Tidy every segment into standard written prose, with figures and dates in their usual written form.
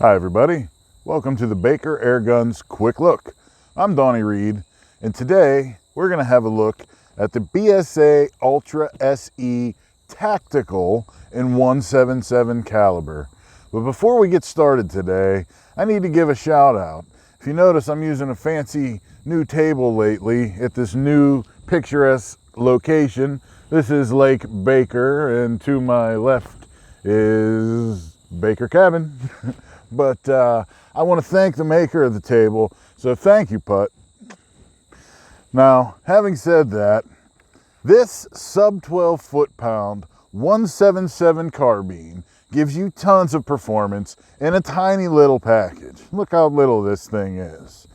Hi everybody, welcome to the Baker Airguns Quick Look. I'm Donnie Reed, and today we're going to have a look at the BSA Ultra SE Tactical in 177 caliber. But before we get started today, I need to give a shout out. If you notice, I'm using a fancy new table lately at this new picturesque location. This is Lake Baker, and to my left is Baker Cabin. But I want to thank the maker of the table, so thank you, Putt. Now, having said that, this sub 12 foot-pound 177 carbine gives you tons of performance in a tiny little package. Look how little this thing is.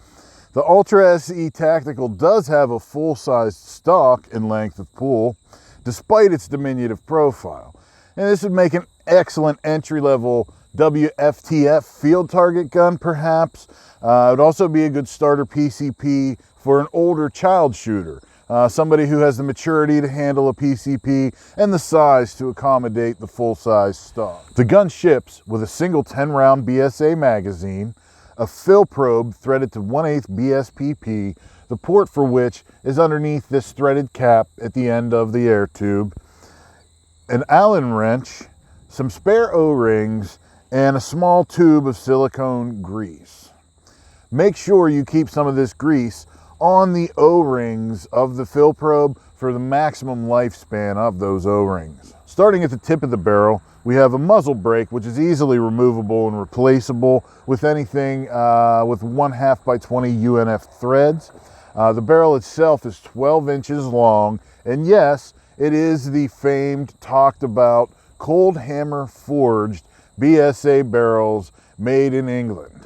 The Ultra SE Tactical does have a full-sized stock in length of pull, despite its diminutive profile. And this would make an excellent entry-level WFTF field target gun, perhaps. It would also be a good starter PCP for an older child shooter, somebody who has the maturity to handle a PCP and the size to accommodate the full-size stock. The gun ships with a single 10-round BSA magazine, a fill probe threaded to 1/8 BSPP, the port for which is underneath this threaded cap at the end of the air tube, an Allen wrench, some spare O-rings, and a small tube of silicone grease. Make sure you keep some of this grease on the O-rings of the fill probe for the maximum lifespan of those O-rings. Starting at the tip of the barrel, we have a muzzle brake, which is easily removable and replaceable with anything with 1/2 by 20 UNF threads. The barrel itself is 12 inches long, and yes, it is the famed, talked about, cold hammer forged BSA barrels made in England.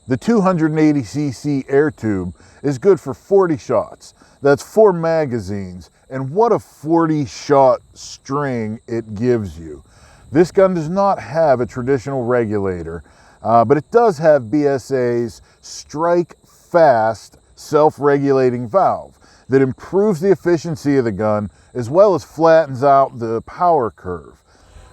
The 280cc air tube is good for 40 shots. That's 4 magazines, and what a 40-shot string it gives you. This gun does not have a traditional regulator, but it does have BSA's strike fast self-regulating valve that improves the efficiency of the gun as well as flattens out the power curve.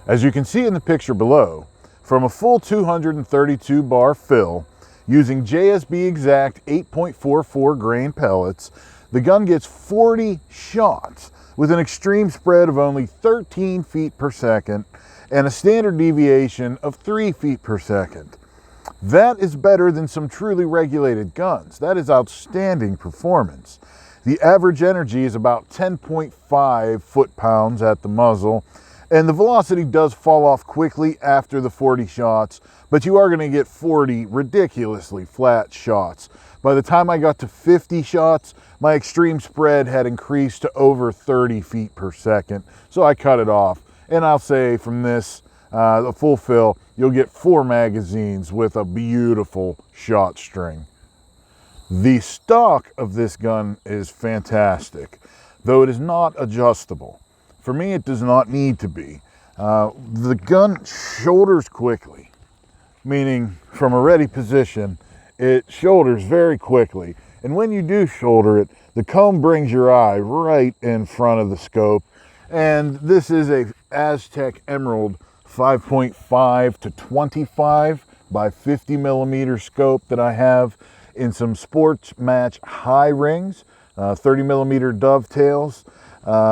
As you can see in the picture below, from a full 232 bar fill, using JSB exact 8.44 grain pellets, the gun gets 40 shots with an extreme spread of only 13 feet per second and a standard deviation of 3 feet per second. That is better than some truly regulated guns. That is outstanding performance. The average energy is about 10.5 foot-pounds at the muzzle, and the velocity does fall off quickly after the 40 shots, but you are going to get 40 ridiculously flat shots. By the time I got to 50 shots, my extreme spread had increased to over 30 feet per second, so I cut it off. And I'll say from this, the full fill, you'll get 4 magazines with a beautiful shot string. The stock of this gun is fantastic, though it is not adjustable. For me, it does not need to be. The gun shoulders quickly, meaning from a ready position, it shoulders very quickly. And when you do shoulder it, the comb brings your eye right in front of the scope. And this is a Aztec Emerald 5.5 to 25 by 50 millimeter scope that I have in some sports match high rings, 30 millimeter dovetails.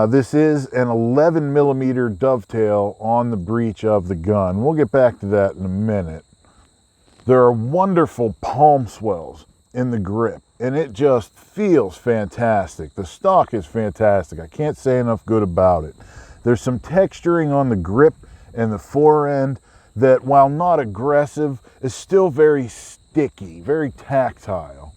This is an 11 millimeter dovetail on the breech of the gun. We'll get back to that in a minute. There are wonderful palm swells in the grip, and it just feels fantastic. The stock is fantastic. I can't say enough good about it. There's some texturing on the grip and the forend that, while not aggressive, is still very sticky, very tactile.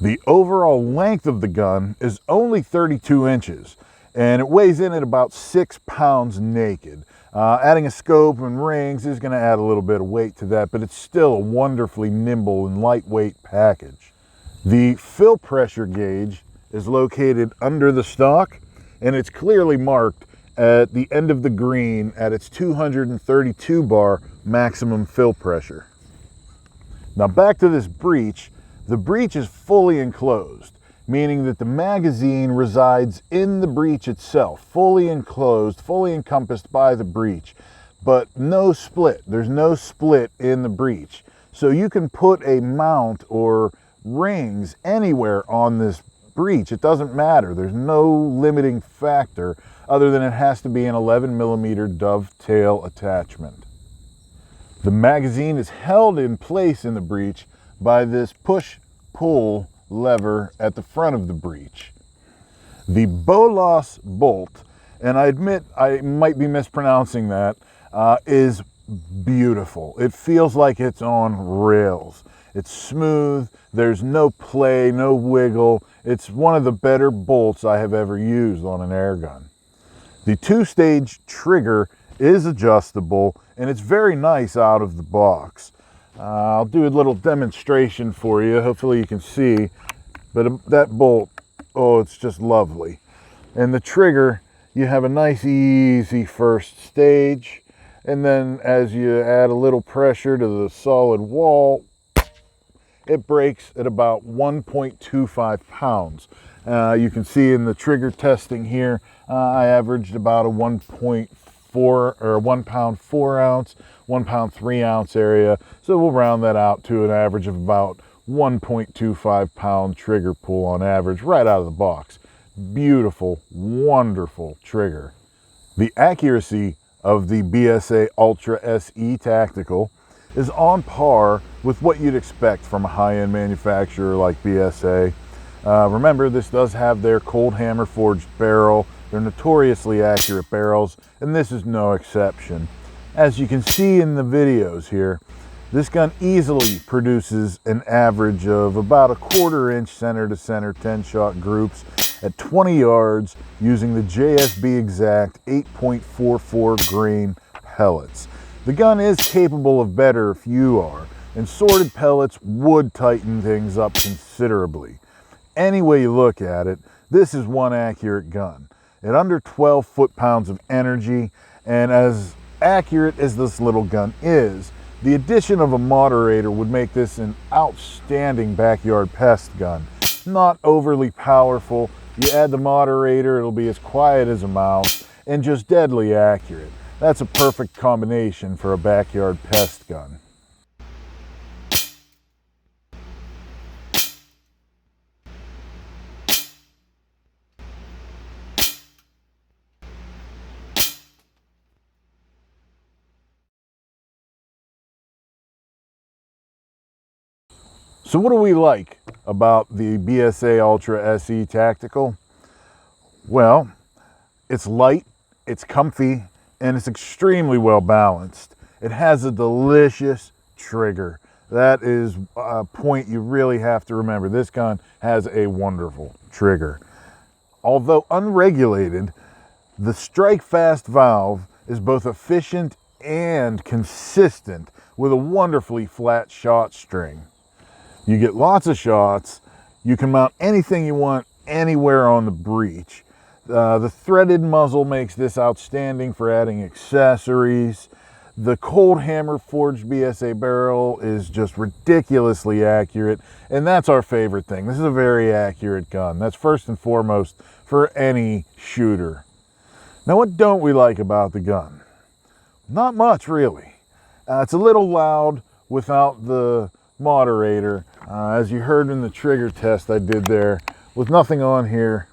The overall length of the gun is only 32 inches. And it weighs in at about 6 pounds naked. Adding a scope and rings is going to add a little bit of weight to that, but it's still a wonderfully nimble and lightweight package. The fill pressure gauge is located under the stock, and it's clearly marked at the end of the green at its 232 bar maximum fill pressure. Now back to this breech. The breech is fully enclosed, meaning that the magazine resides in the breech itself, fully enclosed, fully encompassed by the breech, but no split. There's no split in the breech. So you can put a mount or rings anywhere on this breech. It doesn't matter. There's no limiting factor other than it has to be an 11mm dovetail attachment. The magazine is held in place in the breech by this push-pull lever at the front of the breech. The Bolos bolt, and I admit I might be mispronouncing that, is beautiful. It feels like it's on rails. It's smooth, there's no play, no wiggle. It's one of the better bolts I have ever used on an air gun. The two-stage trigger is adjustable and it's very nice out of the box. I'll do a little demonstration for you, hopefully you can see, but that bolt, oh, it's just lovely. And the trigger, you have a nice easy first stage, and then as you add a little pressure to the solid wall, it breaks at about 1.25 pounds. You can see in the trigger testing here, I averaged about a 1.4 or 1 pound 4 ounce, 1 pound 3 ounce area. So we'll round that out to an average of about 1.25 pound trigger pull on average right out of the box. Beautiful, wonderful trigger. The accuracy of the BSA Ultra SE Tactical is on par with what you'd expect from a high-end manufacturer like BSA. Remember, this does have their cold hammer forged barrel. They're notoriously accurate barrels, and this is no exception. As you can see in the videos here, this gun easily produces an average of about a 1/4 inch center to center 10-shot groups at 20 yards using the JSB Exact 8.44 grain pellets. The gun is capable of better if you are, and sorted pellets would tighten things up considerably. Any way you look at it, this is one accurate gun. At under 12 foot-pounds of energy, and as accurate as this little gun is, the addition of a moderator would make this an outstanding backyard pest gun. Not overly powerful. You add the moderator, it'll be as quiet as a mouse, and just deadly accurate. That's a perfect combination for a backyard pest gun. So what do we like about the BSA Ultra SE Tactical? Well, it's light, it's comfy, and it's extremely well balanced. It has a delicious trigger. That is a point you really have to remember. This gun has a wonderful trigger. Although unregulated, the strike fast valve is both efficient and consistent with a wonderfully flat shot string. You get lots of shots. You can mount anything you want anywhere on the breech. The threaded muzzle makes this outstanding for adding accessories. The cold hammer forged BSA barrel is just ridiculously accurate, and that's our favorite thing. This is a very accurate gun. That's first and foremost for any shooter. Now, what don't we like about the gun? Not much, really. It's a little loud without the moderator. As you heard in the trigger test I did there, with nothing on here,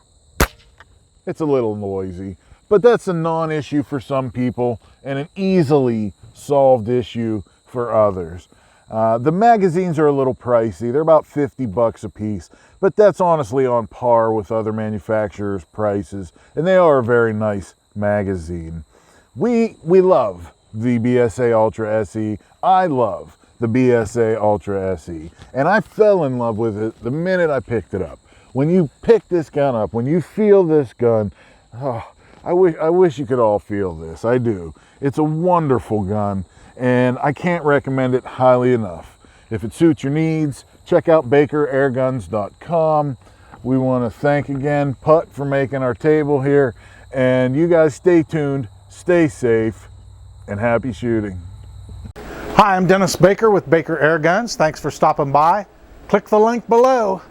it's a little noisy, but that's a non-issue for some people and an easily solved issue for others. The magazines are a little pricey. They're about 50 bucks a piece, but that's honestly on par with other manufacturers' prices, and they are a very nice magazine. We love the BSA Ultra SE. I love the BSA Ultra SE, and I fell in love with it the minute I picked it up. When you pick this gun up, when you feel this gun, oh, I wish you could all feel this. I do. It's a wonderful gun, and I can't recommend it highly enough. If it suits your needs, check out BakerAirguns.com. We want to thank again Putt for making our table here, and you guys stay tuned, stay safe, and happy shooting. Hi, I'm Dennis Baker with Baker Airguns. Thanks for stopping by. Click the link below.